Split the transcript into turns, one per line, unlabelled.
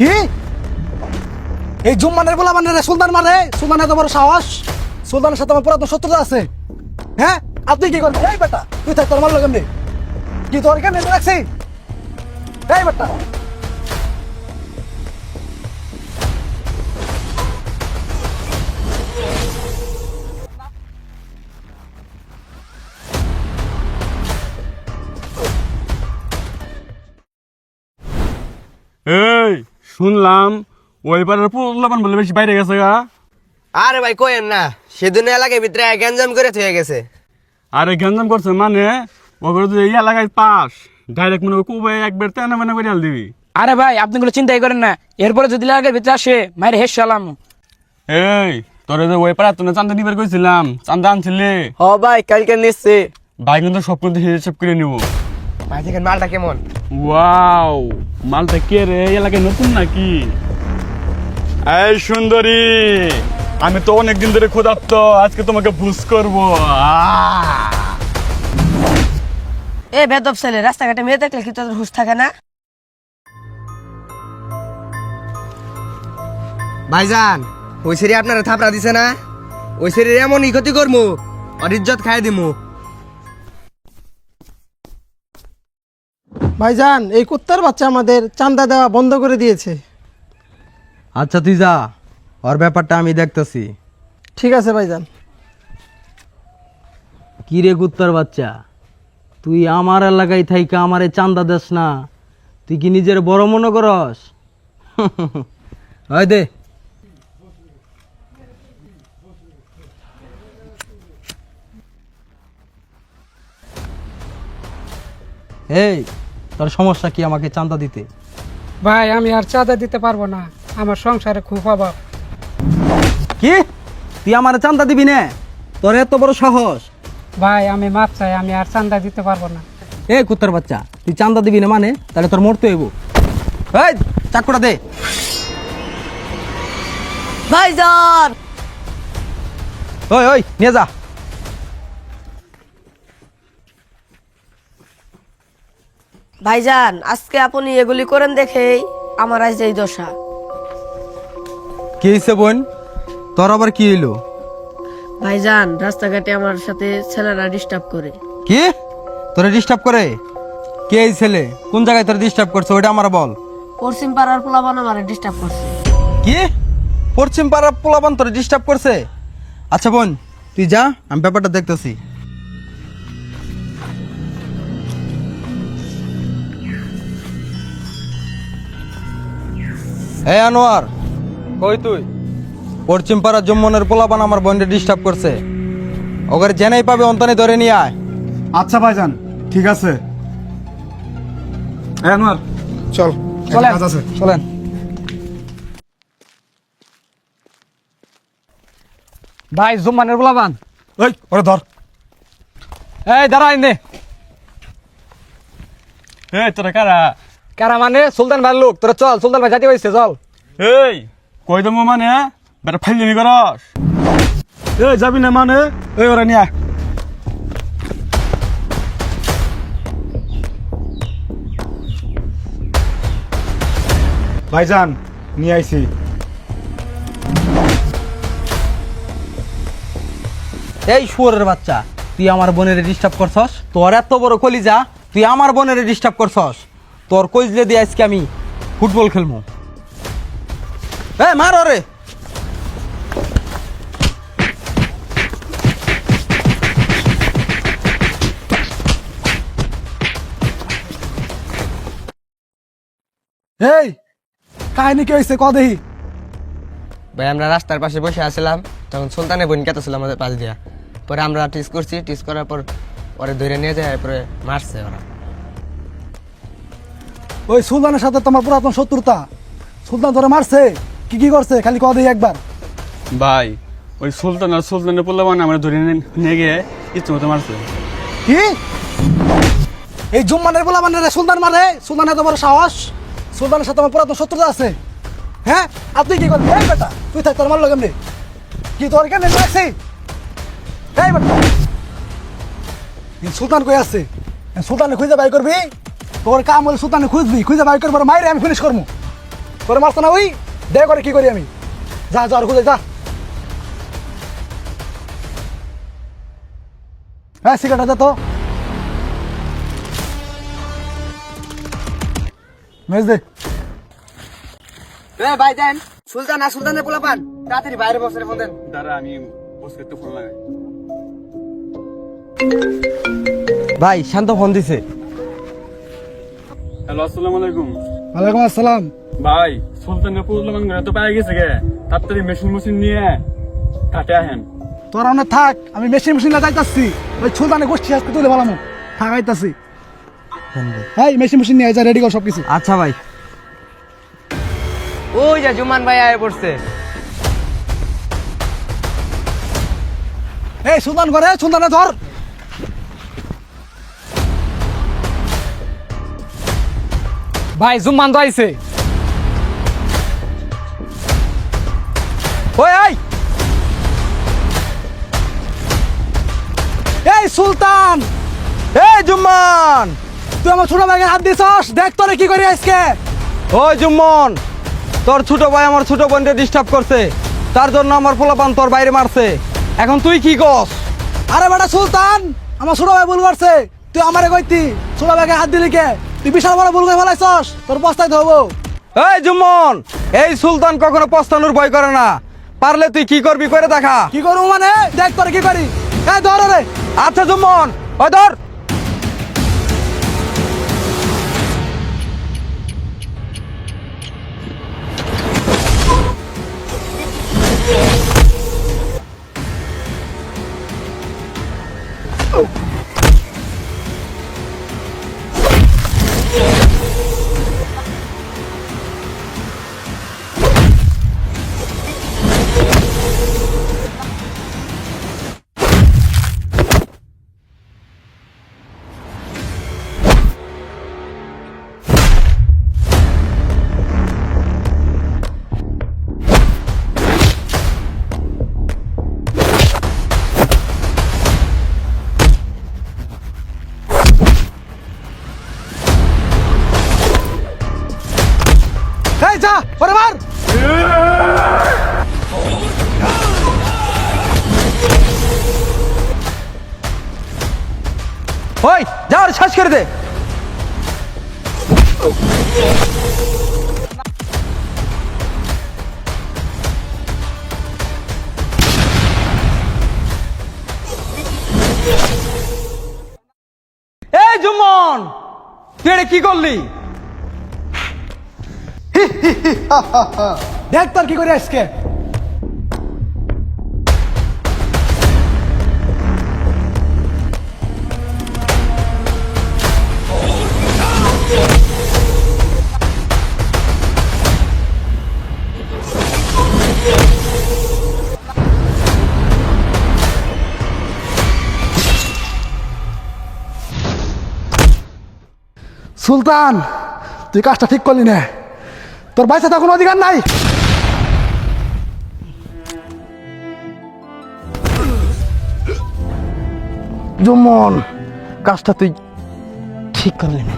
কি এই জুম্মানের বলা মানে সুলতান মারে? সুলতানের এত বড় সাহস? সুলতানের সাথে আমার পুরাতন শত্রুতা আছে। হ্যাঁ, আপনি কি করবেন? এই বেটা তুই থাক, তোর মারলো কেমনি? কি তোর কেমনি রাখছি? এই বেটা
এই শুনলাম ওই পাড়ার পোলাপান বলে বেশি বাইরে গেছে গা।
আরে ভাই কোয়েন না, সেদিন এলাকার ভিতরে গ্যাঞ্জাম করে থয়ে গেছে।
আরে গ্যাঞ্জাম করছে মানে ওগুলো তো এই এলাকায় পাস ডাইরেক্ট মনে কবে একবার তেনা মেনা করে আল দিবি।
আরে ভাই আপনি গুলো চিন্তাই করেন না, এরপরে যদি লাগে ভিতরে আসে মায়ের হেস সালাম।
এই তোরে যে ওই পাড়া তোনে চান্দা নিবার কইছিলাম, চান্দা আনছিলি?
হ ভাই, কালকে নিচ্ছে।
ভাই কিন্তু সব কিন্তু হিসাব করে নিব।
ভাই দেখেন মালটা কেমন।
ওয়াও, মালটা কে রে? এই এলাকায় নতুন নাকি? এই সুন্দরী, আমি তো অনেকদিন ধরে ক্ষুধার্ত, আজকে তোমাকে বুঝ করবো।
এ বেদব ছেলে, রাস্তাঘাটে মেয়ে দেখলে কি তোদের হুঁশ থাকে না?
ভাইজান, ওই সেরি আপনারা থাপড়া দিছে না? ওই সেরির এমনই ক্ষতি করমু, আর ইজ্জত খাই দিমু।
ভাইজান, এই কুত্তার বাচ্চা আমাদের চান্দা দেওয়া বন্ধ করে দিয়েছে।
আচ্ছা তুই যা, ওর ব্যাপারটা আমি দেখতেছি।
ঠিক আছে ভাইজান।
কি রে কুত্তার বাচ্চা, তুই আমার এলাকায় থাইকা আমারে চান্দা দেস না? তুই কি নিজের বড় মনে করস? হয় দে। এই তোর সমস্যা কি আমাকে চান্দা দিতে?
ভাই আমি আর চাঁদা দিতে পারবো না, আমার সংসারে খুব অভাব।
কি তুই আমার চান্দা দিবি না? তোর এত বড় সাহস?
ভাই আমি মাপ চাই, আমি আর চাঁদা দিতে পারবো না।
এ কুত্তার বাচ্চা, তুই চান্দা দিবি না মানে তাহলে তোর মরতে হইব। এই চাকুটা দে।
ভাইজান,
ওই ওই নিয়ে যা।
ভাইজান আজকে আপনি এগুলি করেন দেখেই আমার আজ এই দশা।
কি হয়েছে বোন, তোর আবার কি হইলো?
ভাইজান রাস্তাঘাটে আমার সাথে ছেলেরা ডিস্টার্ব করে।
কি তোরে ডিস্টার্ব করে? কে এই ছেলে? কোন জায়গায় তোরে ডিস্টার্ব করছে ওইটা আমার বল।
পশ্চিম পাড়ার পোলাবান আমার ডিস্টার্ব করছে।
কি পশ্চিম পাড়ার পোলাপান তোরে ডিস্টার্ব করছে? আচ্ছা বোন তুই যা, আমি ব্যাপারটা দেখতেছি। এই আনোয়ার,
কই তুই?
পশ্চিম পাড়ার জম্মনের পোলাপান আমার বোনকে ডিস্টার্ব করছে, ওকে জেনেই পাবে অন্তনে ধরে নিয়ে আয়।
আচ্ছা ভাইজান, ঠিক আছে। আনোয়ার চল,
চলেন
কাজ আছে।
চলেন।
ভাই জুম্মানের বলাবান।
ওই ওরে ধর।
এই দাঁড়াই নে।
এই তোরা কারা?
কারা মানে? সুলতান ভাই লোক। তোরা চল, সুলতান ভাই জাতি হয়েছে, চল।
এই কই দেবো মানে বেটা ফাইলি করস?
এই যাবি না মানে? এই ওরা নিয়ে আয়। ভাইজান নিয়ে আইছি।
এই শুয়োরের বাচ্চা, তুই আমার বোনের ডিস্টার্ব করছস? তোর এত বড় কলিজা, তুই আমার বোনের ডিস্টার্ব করছস? তোর কইজলে দিয়ে আজকে আমি ফুটবল খেলবো। মার ওরে।
এই কাহিনী কি হয়েছে ক দেখি।
ভাই আমরা রাস্তার পাশে বসে আসছিলাম, তখন সুলতানের বোন কেটেছিল আমাদের পাশ দিয়া। পরে আমরা টিস করছি, টিস করার পর পরে ধরে নিয়ে যায়, পরে মারছে ওরা।
ওই সুলতানের সাথে তোমার পুরাতন শত্রুতা? সুলতান ধরে মারছে? কি কি করছে খালি ক দেখি একবার।
ভাই ওই সুলতান আর সুলতানের পোলাপান আমরা ধরে নিয়ে গিয়ে ইচ্ছে মতো মারছে।
কি এই জুম্মানের বলা মানে সুলতান মারে? সুলতানের এত বড় সাহস? সুলতানের সাথে আমার পুরাতন শত্রুতা আছে। হ্যাঁ, আপনি কি করবেন? এই বেটা তুই থাক, তোর মারলো কেমনি? কি তোর কেমনি রাখছি? এই বেটা সুলতান কই আছে? সুলতানে খুঁজে বাই করবি? তোর কাম হলে সুলতানে খুঁজবি, খুঁজে বাই করবো, মাইরে আমি ফিনিশ করবো। তোরে মারছে না ওই দে করে কি করি আমি যা যা আর খুঁজে যা হ্যাঁ সিগারেট দে তো মেজ দে
ভাই দেন সুলতানের পোলা পান তাড়াতাড়ি বাইরে বসে ফোন দেন।
দাঁড়া আমি বসে একটু ফোন লাগাই।
ভাই শান্ত ফোন দিছে।
হ্যালো, আসসালামু আলাইকুম।
ওয়ালাইকুম আসসালাম।
ভাই সুলতানের পুজো মানে তো পাই গেছে গে, তাড়াতাড়ি মেশিন নিয়ে কাটে আহেন।
তোরা অনেক থাক, আমি মেশিন না যাইতাছি, ওই সুলতানের গোষ্ঠী আজকে তুলে ভালাম থাক আইতাছি। হ্যাঁ মেশিন নিয়ে যা, রেডি কর সব কিছু।
আচ্ছা ভাই।
ওই যে জুমান ভাই আয় পড়ছে।
এই সুলতান করে সুলতানে ধর।
ভাই জুম্মান তো আইছে।
ওই আই
এই সুলতান,
এই জুম্মান,
তুই আমার ছোট ভাইকে হাত দিছস, দেখ তোরে কি করি আজকে।
ওই জুম্মন, তোর ছোট ভাই আমার ছোট বোনকে ডিস্টার্ব করছে, তার জন্য আমার পোলাপান তোর বাইরে মারছে। এখন তুই কি কস?
আরে বেটা সুলতান, আমার ছোট ভাই ভুল করছে, তুই আমারে কইতি ছোট ভাইকে হাত দিলি কে? তুই বিশাল বড় ভুল করে ফেলাইছস, তোর পস্তাইতে হবো।
এই জুম্মন, এই সুলতান কখনো পস্তানোর ভয় করে না, পারলে তুই কি করবি করে দেখা।
কি করবো মানে, দেখ তোরে কি করি। এই ধর রে।
আচ্ছা জুম্মন, ওই ধর।
এই যা ওরে মার।
ওই যা, ওরে শ্বাস করে দে। এই জুম্মন, তুই এটা কি করলি?
দেখ তোর কি করি আজকে। সুলতান, তুই কাজটা ঠিক করলি না, তোর বাইসে তো কোনো অধিকার নাই।
জুম্মন, কাজটা তুই ঠিক করলি না।